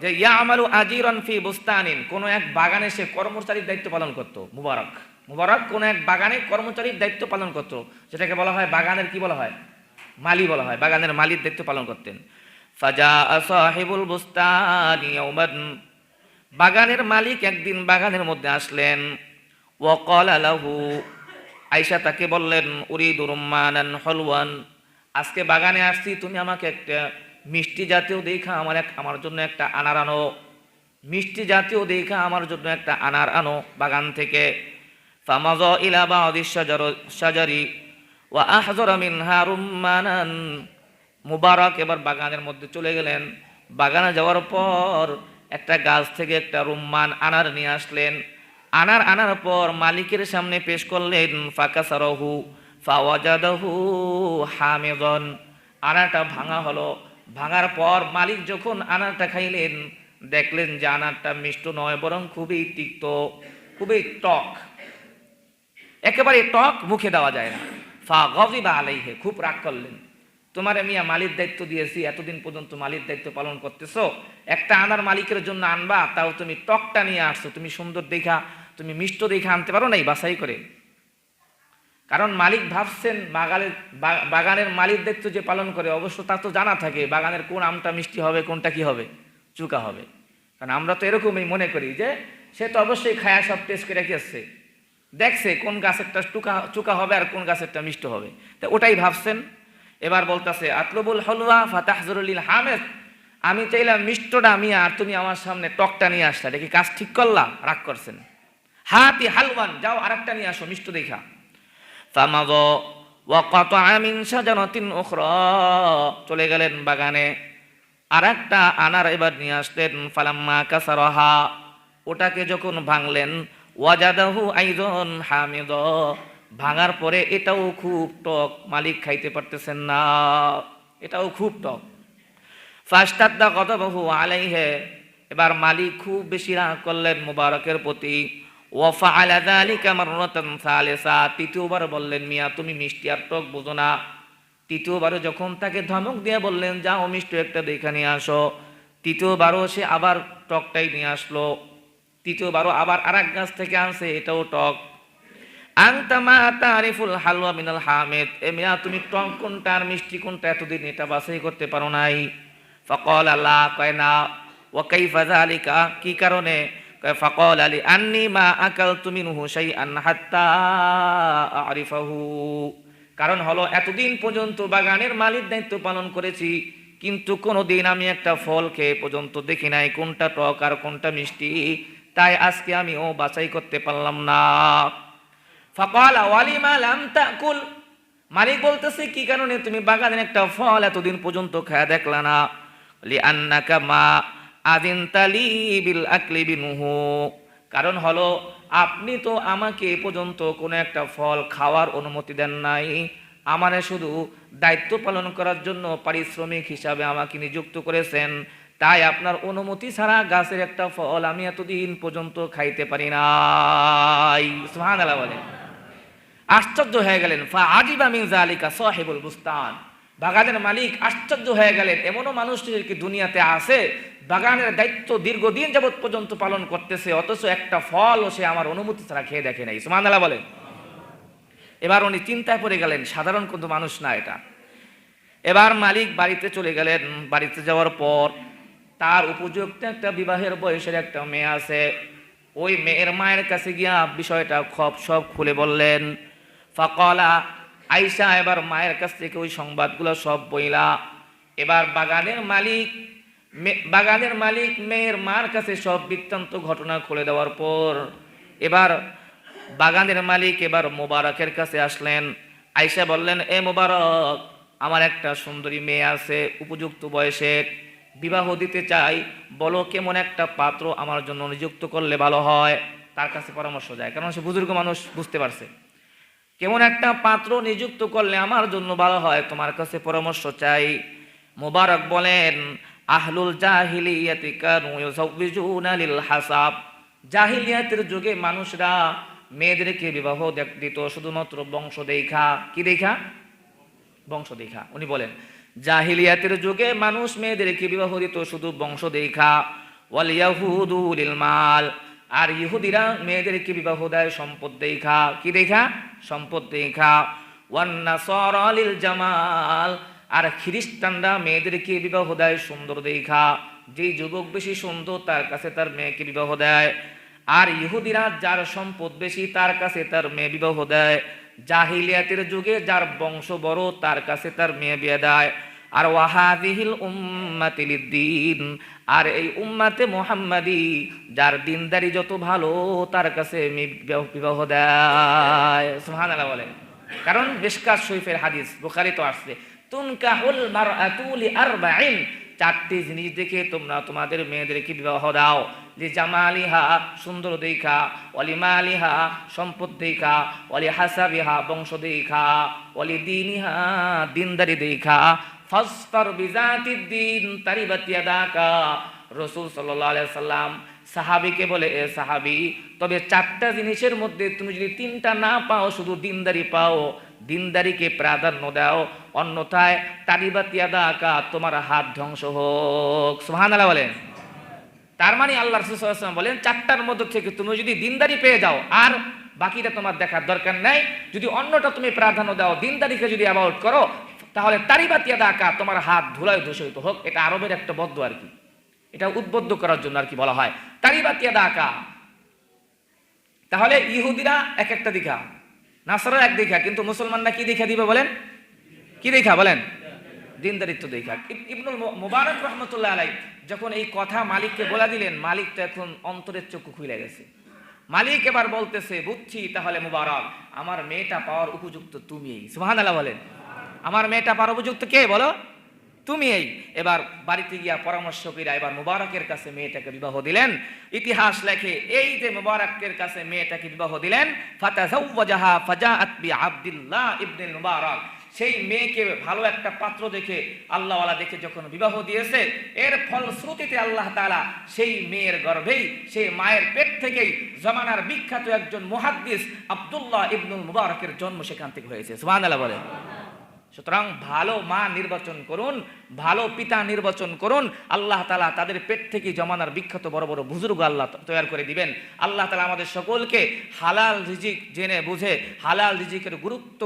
যে ইয়ামালু আজিরান ফি বুস্তানিন, কোন এক বাগানে সে কর্মচারীর দায়িত্ব পালন করত। মুবারক, মুবারক কোন এক বাগানে কর্মচারীর দায়িত্ব পালন করত, যেটাকে বলা হয় বাগানের কি বলা হয়, মালি বলা হয়, বাগানের মালির দায়িত্ব পালন করতেন। ফাজা সাহিবুল বুস্তানি ইয়াওমান, বাগানের মালিক একদিন বাগানের মধ্যে আসলেন। ওয়া ক্বালা লাহু, আয়েশা তাকে বললেন, উরিদু রুম্মানান হলওয়ান, আজকে বাগানে আসছি, তুমি আমাকে একটা মিষ্টি জাতীয় দেখা আমার জন্য একটা আনার আনো, মিষ্টি জাতীয় দেখা আমার জন্য একটা আনার আনো বাগান থেকে। ফামাযা ইলা বা'দিশ শাজারি ওয়া আহযারা মিনহা রুম্মানান, মুবারক এবার বাগানের মধ্যে চলে গেলেন। বাগানে যাওয়ার পর একটা গাছ থেকে একটা রুম্মান আনার নিয়ে আসলেন। আনার আনার পর মালিকের সামনে পেশ করলেন। ফাকাসারাহু ফাওয়াজাদাহু হামিদান, আনারটা ভাঙা হলো। ভাঙার পর মালিক যখন আনারটা খাইলেন, দেখলেন যে আনারটা মিষ্ট নয়, বরং খুবই তিক্ত, খুবই টক, একেবারে টক, মুখে দেওয়া যায় না। ফাগাযিবা আলাইহি, খুব রাগ করলেন। তোমারে মিয়া মালির দায়িত্ব দিয়েছি, এতদিন পর্যন্ত মালির দায়িত্ব পালন করতেছো, একটা আনার মালিকের জন্য আনবা, তাও তুমি টকটা নিয়ে আসছো, তুমি সুন্দর দেখা, তুমি মিষ্ট দেখা আনতে পারো নাই বাছাই করে? কারণ মালিক ভাবছেন বাগানের মালির দায়িত্ব যে পালন করে, অবশ্য তা তো জানা থাকে বাগানের কোন আমটা মিষ্টি হবে, কোনটা কি হবে, চুকা হবে। কারণ আমরা তো এরকমই মনে করি যে সে তো অবশ্যই খায়া সব টেস্ট করে রেখেছে, দেখছে কোন গাছেরটা চুকা হবে আর কোন গাছেরটা মিষ্ট হবে, তা ওটাই ভাবছেন। এবার বলতেছে, আতলবুল হলওয়া ফাতাহজুরুল হামেদ, আমি চাইলাম মিষ্টটা মিয়া, আর তুমি আমার সামনে টকটা নিয়ে আসলা, এটা কি কাজ ঠিক করলা? রাগ করছেন। হাতি হালওয়ান, যাও আরেকটা নিয়ে আসো মিষ্ট দেখা। ফামাযা ওয়া কাতা'a মিন শাজারাতিন উখরা, চলে গেলেন বাগানে, আরেকটা আনার এবার নিয়ে আসলেন। ফালাম্মা কাসারাহা, ওটাকে যখন ভাঙলেন, ওয়াজাদাহু আইযান হামিদা, ভাঙার পরে এটাও খুব টক, মালিক খাইতে পারতেছেন না, এটাও খুব টক। ফাশতাদ্দা গাদাবহু আলাইহি, এবার মালিক খুব বেশি রাগ করলেন মুবারকের প্রতি। ওয়া ফাআলা যালিকা মাররাতান সালিসা, তৃতীয়বার বললেন, মিয়া তুমি মিষ্টি আর টক বুঝো না। তৃতীয়বারও যখন তাকে ধমক দিয়ে বললেন, যাও মিষ্টি একটা দেখে নিয়ে আসো, তৃতীয়বারও সে আবার টকটাই নিয়ে আসলো। তৃতীয়বারও আবার আরেক গাছ থেকে আনছে, এটাও টক। আনতা মা তারিফুল হালওয়া মিনাল হামিদ, এ মিয়া তুমি টক কোনটা আর মিষ্টি কোনটা এতদিন এটা বাছাই করতে পারো নাই? ফাকালা লা, কয় না। ওয়া কাইফা যালিকা, কি কারণে? কয় ফাকালা লি আন্নী মা আকালতু মিনহু শাইআন হাত্তা আরিফাহু, কারণ হলো এতদিন পর্যন্ত বাগানের মালিক দায়িত্ব পালন করেছি, কিন্তু কোনোদিন আমি একটা ফল খেয়ে পর্যন্ত দেখি নাই কোনটা টক আর কোনটা মিষ্টি, তাই আজকে আমিও বাছাই করতে পারলাম না। ফাকালা ওয়ালিমা লাম তাকুল, মালিক বলতেছে কি কারণে তুমি বাগানের একটা ফল এতদিন পর্যন্ত খায়া দেখলা না? লিআন্নাকা মা আযিনতা লি বিল আকলি বিনহু, কারণ হলো আপনি তো আমাকে এ পর্যন্ত কোনো একটা ফল খাওয়ার অনুমতি দেন নাই, আমারে শুধু দায়িত্ব পালন করার জন্য পারিশ্রমিক হিসাবে আমাকে নিযুক্ত করেছেন, তাই আপনার অনুমতি ছাড়া গাছের একটা ফল আমি এতদিন পর্যন্ত খাইতে পারি নাই। সুবহানাল্লাহ বলেন। আশ্চর্য হয়ে গেলেন। ফাআজিবা মিন যালিকা সাহিবুল বুস্তান, বাগানের মালিক আশ্চর্য হয়ে গেলেন, এমনও মানুষ কি দুনিয়াতে আছে বাগানের দায়িত্ব দীর্ঘদিন যাবৎ পর্যন্ত পালন করতেছে, অথচ একটা ফলও সে আমার অনুমতি ছাড়া খেয়ে দেখে নাই। সুবহানাল্লাহ বলেন। এবার উনি চিন্তায় পড়ে গেলেন, সাধারণ কোনো মানুষ না এটা। এবার মালিক বাড়িতে চলে গেলেন। বাড়িতে যাওয়ার পর তার উপযুক্ত একটা বিবাহের বয়সের একটা মেয়ে আছে, ওই মেয়ের মায়ের কাছে গিয়া বিষয়টা সব খুলে বললেন। ফাকালা, আয়েশা এবার মায়ের কাছ থেকে ওই সংবাদগুলো সব বইলা। এবার বাগানের মালিক মেয়ের মার কাছে সব বৃত্তান্ত ঘটনা খুলে দেওয়ার পর এবার বাগানের মালিক এবার মোবারকের কাছে আসলেন। আয়েশা বললেন, এ মোবারক, আমার একটা সুন্দরী মেয়ে আছে, উপযুক্ত বয়সের, বিবাহ দিতে চাই, বলো কেমন একটা পাত্র আমার জন্য নিযুক্ত করলে ভালো হয়। তার কাছে পরামর্শ যায়, কারণ সে বুজুর্গ মানুষ, বুঝতে পারছে কেমন একটা পাত্র নিযুক্ত করলে আমার জন্য ভালো হয়, তোমার কাছে পরামর্শ চাই। মুবারক বলেন, আহলুল জাহিলিয়াতি কানু ইউযাওবিজুনা লিল হাসাব, জাহিলিয়াতের যুগে মানুষরা মেয়েদেরকে বিবাহ দিত শুধুমাত্র বংশ দেখা। কি দেখা? বংশ দেখা। উনি বলেন জাহিলিয়াতের যুগে মানুষ মেয়েদেরকে বিবাহ দিত শুধু বংশ দেখা। ওয়াল ইয়াহুদু লিল মাল, আর ইহুদিরা মেয়েদেরকে বিবাহ দেয় সম্পদ দেখা। কি দেখা? সম্পদ দেখা। ওয়ান নাসারা লিল জামাল, আর খ্রিস্টানরা মেয়েদেরকে বিবাহ দেয় সুন্দর দেখা। যেই যুবক বেশি সুন্দর তার কাছে তার মেয়েকে বিবাহ দেয়। আর ইহুদিরা যার সম্পদ বেশি তার কাছে তার মেয়ে বিবাহ দেয়। জাহিলিয়াতের যুগে যার বংশ বড় তার কাছে তার মেয়ে বিয়ে দেয়। আর ওয়াহাদিহিল উম্মাতি লিদ্দিন, আর এই উম্মাতে মুহাম্মাদি যার দিনদারি যত ভালো তার কাছে মেয়ে বিবাহ দেয়। সুবহানাল্লাহ বলেন। কারণ মিশকাত শরীফের হাদিস, বুখারী তো আসছে, তুনকাহুল মারআতু লিআরবাইন, চারটি জিনিস দেখে তোমরা তোমাদের মেয়েদেরকে বিবাহ দাও। যে জামালিহা সুন্দর দেখা, ওয়ালি মালিহা সম্পদ দেখা, ওয়ালি হাসাবিহা বংশ দেখা, ওয়ালি দীনিহা দিনদারি দেখা। ফাসফার বিজাতিদ দ্বীন তারিবাত ইয়াদাকা। রাসূল সাল্লাল্লাহু আলাইহি সাল্লাম সাহাবীকে বলে, এ সাহাবী, তবে চারটা জিনিসের মধ্যে তুমি যদি তিনটা না পাও, শুধু দিনদারি পাও, দিনদারিকে প্রাধান্য দাও, অন্যথায় তারিবাত ইয়াদাকা, তোমার হাত ধ্বংস হোক। সুবহানাল্লাহ বলেন। তার মানে আল্লাহ রাসূল সাল্লাল্লাহু আলাইহি ওয়াসাল্লাম বলেন, চারটার মধ্যে থেকে তুমি যদি দিনদারি পেয়ে যাও, আর বাকিটা তোমার দেখার দরকার নাই। যদি অন্যটা তুমি প্রাধান্য দাও, দিনদারিকে যদি অ্যাভয়েড করো, তাহলে তারিবাত ইয়াদাকা, তোমার হাত ধুলায় ধূসরিত হোক। এটা আরবের একটা বদ্দু আর কি, এটা উদ্বুদ্ধ করার জন্য আর কি বলা হয় তারিবাত ইয়াদাকা। তাহলে ইহুদিরা এক একটা দিঘা, নাসারা এক দিঘা, কিন্তু মুসলমানরা কি দেখা দিবে বলেন? কি দেখা বলেন? দিনদারিত্ব দেখা। ইবনুল মুবারক রহমতুল্লাহ আলাইহি যখন এই কথা মালিককে বলে দিলেন, মালিক তো এখন অন্তরের চক্ষু খুলে গেছে। মালিক এবার বলতেছে, বুঝছি তাহলে মুবারক, আমার মেয়েটা পাওয়ার উপযুক্ত তুমি। সুবহানাল্লাহ বলেন। আমার মেয়েটা পাওয়ার উপযুক্ত কে বলো? তুমি। এবার বাড়িতে গিয়া পরামর্শ কইরা এবার মুবারকের কাছে মেয়েটাকে বিবাহ দিলেন। ইতিহাস লেখে, এই যে মুবারকের কাছে মেয়েটাকে বিবাহ দিলেন, ফাতাযাওয়াজাহা ফাজাআত বিআবদুল্লাহ ইবনুল মুবারক, সেই মেয়েকে ভালো একটা পাত্র দেখে, আল্লাহওয়ালা দেখে যখন বিবাহ দিয়েছে, এর ফলশ্রুতিতে আল্লাহ তাআলা সেই মেয়ের গর্ভেই, সেই মায়ের পেট থেকেই জামানার বিখ্যাত একজন মুহাদ্দিস আব্দুল্লাহ ইবনুল মুবারকের জন্ম সেখান থেকে হয়েছে। সুবহানাল্লাহ বলেন। সুতরাং ভালো মা নির্বাচন করুন, ভালো পিতা নির্বাচন করুন, আল্লাহ তাআলা তাদের পেট থেকে জমানার বিখ্যাত বড় বড় বুজুর্গ আল্লাহ তৈরি করে দিবেন। আল্লাহ তাআলা আমাদের সকলকে হালাল রিজিক জেনে বুঝে হালাল রিজিকের গুরুত্ব